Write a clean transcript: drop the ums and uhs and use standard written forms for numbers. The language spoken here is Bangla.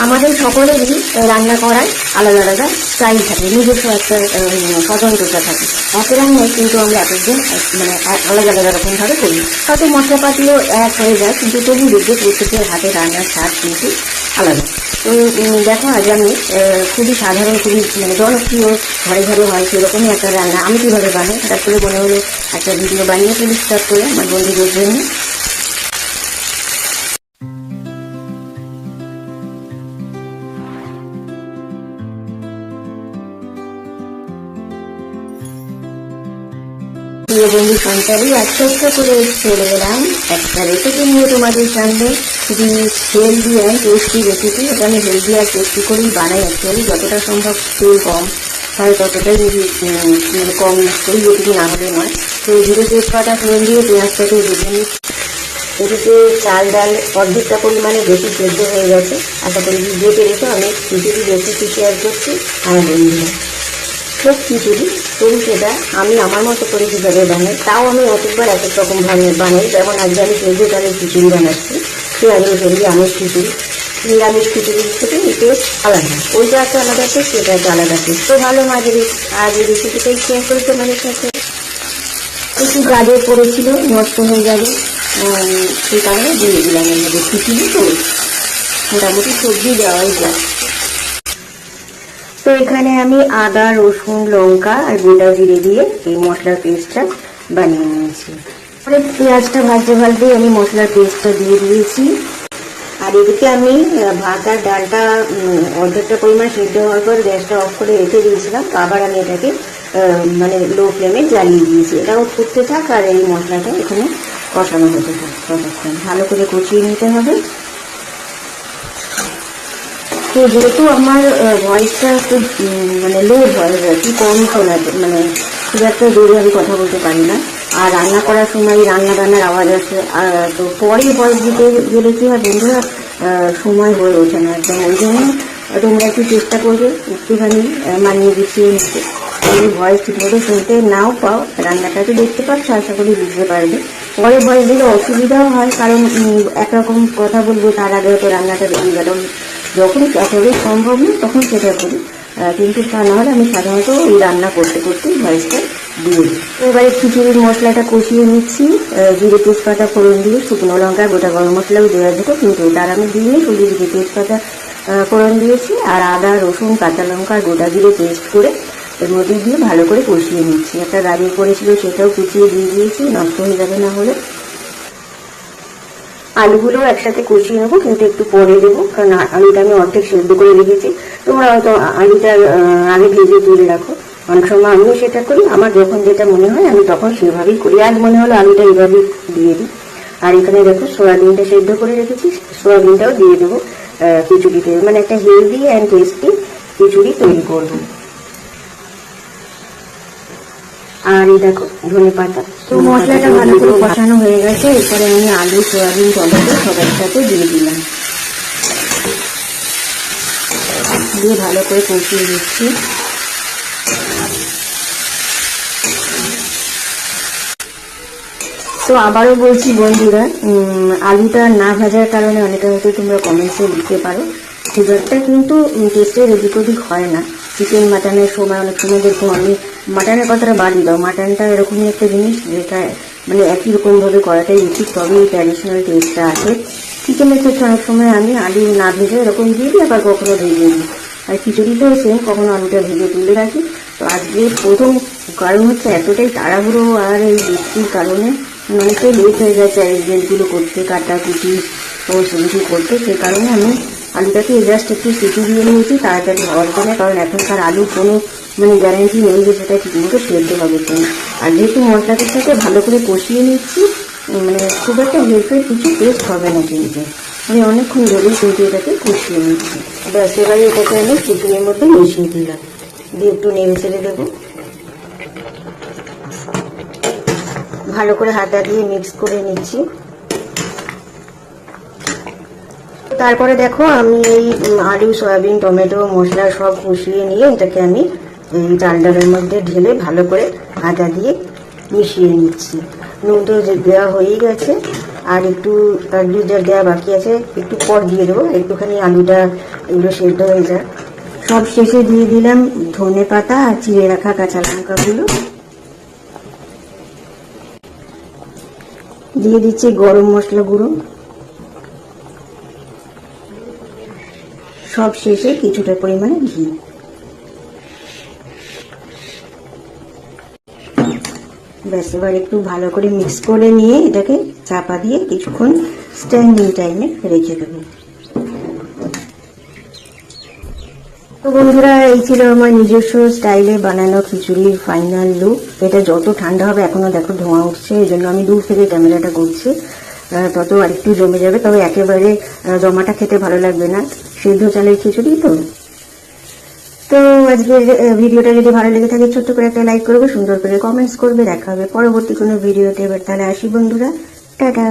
আমাদের সকলেরই রান্না করার আলাদা আলাদা স্টাইল থাকে, নিজস্ব একটা স্বতন্ত্রতা থাকে। এক রান্নায় কিন্তু আমরা একজন মানে আলাদা আলাদা রকমভাবে করি, হয়তো মশলাপাতিও এক হয়ে যায়, কিন্তু তবু দেখবে প্রত্যেকের হাতে রান্নার স্বাদ কিন্তু আলাদা। তো দেখো আজ আমি খুবই সাধারণ, খুবই মানে জনপ্রিয়, ঘরে ঘরে হয় সেরকমই একটা রান্না আমি কীভাবে বানাই হঠাৎ করে মনে হলো একটা ভিডিও বানিয়ে ফেলি স্টার্ট করে আমার বন্ধুদের জন্য। প্রিয় বন্ধু সন্তানই একটা একটা করে চলে গেলাম একটা রেসিপি নিয়ে তোমাদের সামনে, খুবই হেলদি অ্যান্ড টেস্টি রেসিপি। এটা আমি হেলদি আর টেস্টি করেই বানাই অ্যাকচুয়ালি, যতটা সম্ভব তেল কম হয় ততটাই মানে কম ইউজ করি, যেটুকু না হলে নয়। তো জিরে তেজপাতা ফোড়ন দিয়ে পেঁয়াজটাকে ভেজে নিই। এটিতে চাল ডাল অর্ধেকটা পরিমাণে বেশি সেদ্ধ হয়ে গেছে, আশা করি বুঝতে পেরেছো। আমি খিচুড়ি রেসিপি শেয়ার করছি আমার বন্ধুরা। সব খিচুড়ি তবু সেটা আমি আমার মতো করে কীভাবে বানাই, তাও আমি অতবার এক এক রকমভাবে বানাই। যেমন আজকে আমি সেদ্ধ চালের খিচুড়ি বানাচ্ছি, পেঁয়াজের সবজি আমের খিচুড়ি, নিরামিষ খিচুড়ির থেকে টেস্ট আলাদা, ওইটা একটা আলাদা টেস্ট, সেটা একটা আলাদা টেস্ট। তো ভালো মাঝে আজ এই রেসিপিটাই শেয়ার করি তোমাদের সাথে। একটু গাজর পড়েছিল, নষ্ট হয়ে যাবে সেই কারণে দিয়ে দিলাম এর মধ্যে। খিচুড়ি তো মোটামুটি সবজি দেওয়াই যায়। তো এখানে আমি আদা রসুন লঙ্কা আর গোটা জিরে দিয়ে এই মশলার পেস্টটা বানিয়ে নিয়েছি। পরে পেঁয়াজটা ভাজতে ভাজতে আমি মশলার পেস্টটা দিয়ে দিয়েছি। আর এদিকে আমি ভাত আর ডালটা অর্ধেকটা পরিমাণ সিদ্ধ হওয়ার পর গ্যাসটা অফ করে রেখে দিয়েছিলাম। তো আবার আমি এটাকে মানে লো ফ্লেমে জ্বালিয়ে দিয়েছি। এটাও ফুটতে থাক আর এই মশলাটা এখানে কষানো হতে থাক, ততক্ষণ ভালো করে কষিয়ে নিতে হবে। তো যেহেতু আমার ভয়েসটা খুব মানে লো ভয়েস আর কি, কম শোনা, মানে খুব একটা জোরে আমি কথা বলতে পারি না, আর রান্না করার সময় রান্না বান্নার আওয়াজ আসে। তো পরে ভয়েস দিতে গেলে কি হয় বন্ধুরা, সময় হয়ে ওঠে না একদম। ওই জন্য তোমরা একটু চেষ্টা করবে একটুখানি মানিয়ে গুছিয়ে নিতে। যদি ভয়েস ঠিকমতো শুনতে নাও পাও, রান্নাটা তো দেখতে পাচ্ছ, আশা করি বুঝতে পারবে। পরে ভয়েস দিলে অসুবিধাও হয়, কারণ একরকম কথা বলবো, তার আগে হয়তো রান্নাটা বেরিয়ে গেল। যখন একেবারে সম্ভব না তখন সেটা করি, কিন্তু তা নাহলে আমি সাধারণত ওই রান্না করতে করতে ভয়েসটা দিয়ে দিই। এবারে খিচুড়ির মশলাটা কষিয়ে নিচ্ছি। জিরে তেজপাতা ফোড়ন দিয়ে শুকনো লঙ্কা গোটা গরম মশলাও দেওয়া যেত, কিন্তু তার আমি দিয়ে শুধু জিরে তেজপাতা ফোড়ন দিয়েছি। আর আদা রসুন কাঁচা লঙ্কা গোটা জিরে পেস্ট করে এর মধ্যে দিয়ে ভালো করে কষিয়ে নিচ্ছি। একটা গাজর করেছিল সেটাও কুচিয়ে দিয়ে দিয়েছি, নষ্ট হয়ে যাবে না হলে। আলুগুলো একসাথে কষিয়ে নেবো, কিন্তু একটু পরে দেবো, কারণ আলুটা আমি অর্ধেক সেদ্ধ করে রেখেছি। তোমরা হয়তো আলুটা আগে ভেজে তুলে রাখো, অনেক সময় আমিও সেটা করি। আমার যখন যেটা মনে হয় আমি তখন সেভাবেই করি। আজ মনে হলো আলুটা এইভাবেই দিয়ে দিই। আর এখানে দেখো সয়াবিনটা সেদ্ধ করে রেখেছি, সয়াবিনটাও দিয়ে দেবো খিচুড়িতে, মানে একটা হেলদি অ্যান্ড টেস্টি খিচুড়ি তৈরি করবো। আর এই দেখো ধনে পাতা। তো মশলাটা ভালো করে কষানো হয়ে গেছে। এরপরে আমি আলু সয়াবিন টমেটো সবার সাথে দিয়ে দিলাম, দিয়ে ভালো করে কষিয়ে দিচ্ছি। তো আবারও বলছি বন্ধুরা, আলুটা না ভাজার কারণে অনেকে হয়তো তোমরা কমেন্টসে লিখতে পারো, খুব একটা কিন্তু টেস্টের এদিক ওদিক হয় না। চিকেন মাটনের সময় অনেক সময় দেখো, আমি মাটনের কথাটা বাড়ি দাও, মাটনটা এরকমই একটা জিনিস যেটা মানে একই রকমভাবে করাটাই উচিত, তবেই ট্র্যাডিশনাল টেস্টটা আসে। চিকেনের ক্ষেত্রে অনেক সময় আমি আলু না ভেজে এরকম দিয়ে দিই, আবার কখনো ভেজে দিই। আর খিচুড়িতেও সেম, কখনো আলুটা ভেজে তুলে রাখি। তো আজকে প্রথম কারণ হচ্ছে এতটাই তাড়াহুড়ো আর এই বৃষ্টির কারণে অনেকটাই লেট হয়ে গেছে অ্যারেঞ্জমেন্টগুলো করতে, কাটাকুটি সমস্ত কিছু করতে। সেই কারণে আমি আলুটাকে জাস্ট একটু সিটি দিয়ে নিয়েছি তাড়াতাড়ি হওয়ার জন্য, কারণ এখনকার আলুর কোনো মানে গ্যারান্টি নেই যে সেটা ঠিকমতো সেদ্ধ হবে কিনা। আর যেহেতু মশলাটার সাথে ভালো করে কষিয়ে নিচ্ছি, মানে খুব একটা হেল্পের কিছু টেস্ট হবে না, কিন্তু আমি অনেকক্ষণ ধরেই কিন্তু এটাকে কষিয়ে নিচ্ছি। ব্যাস এবারে এটাকে আমি চিকেনের মধ্যে মিশিয়ে দিলাম, দিয়ে একটু নেড়ে ছেড়ে দেবো। ভালো করে হাতা দিয়ে মিক্স করে নিচ্ছি। তারপরে দেখো আমি এই আলু সয়াবিন টমেটো মশলা সব কষিয়ে নিয়ে এটাকে আমি চাল ডালের মধ্যে ঢেলে ভালো করে আদা দিয়ে মিশিয়ে নিচ্ছি। নুন তো দেওয়া হয়েই গেছে। আর একটু যা দেওয়া বাকি আছে একটু পর দিয়ে দেবো, একটুখানি আলুটা এগুলো সেদ্ধ হয়ে যায়। সব শেষে দিয়ে দিলাম ধনে পাতা আর চিড়ে রাখা কাঁচা লঙ্কাগুলো, দিয়ে দিচ্ছি গরম মশলা গুঁড়ো, সব শেষে কিছুটা পরিমাণে ঘি। ব্যাস, এবার একটু ভালো করে মিক্স করে নিয়ে এটাকে চাপা দিয়ে কিছুক্ষণ স্ট্যান্ডিং টাইমে রেখে দেবো। তো বন্ধুরা, এই ছিল আমার নিজস্ব স্টাইলে বানানো খিচুড়ির ফাইনাল লুক। এটা যত ঠান্ডা হবে, এখনো দেখো ধোঁয়া উঠছে, এই জন্য আমি দূর থেকে ক্যামেরাটা করছি, তত আরেকটু জমে যাবে। তবে একেবারে জমাটা খেতে ভালো লাগবে না, সিদ্ধ চালের খিচুড়ি তো। তো আজকের ভিডিওটা যদি ভালো লেগে থাকে ছোট্ট করে একটা লাইক করবে, সুন্দর করে কমেন্টস করবে। দেখা হবে পরবর্তী কোনো ভিডিওতে। এবার তাহলে আসি বন্ধুরা, টাটা।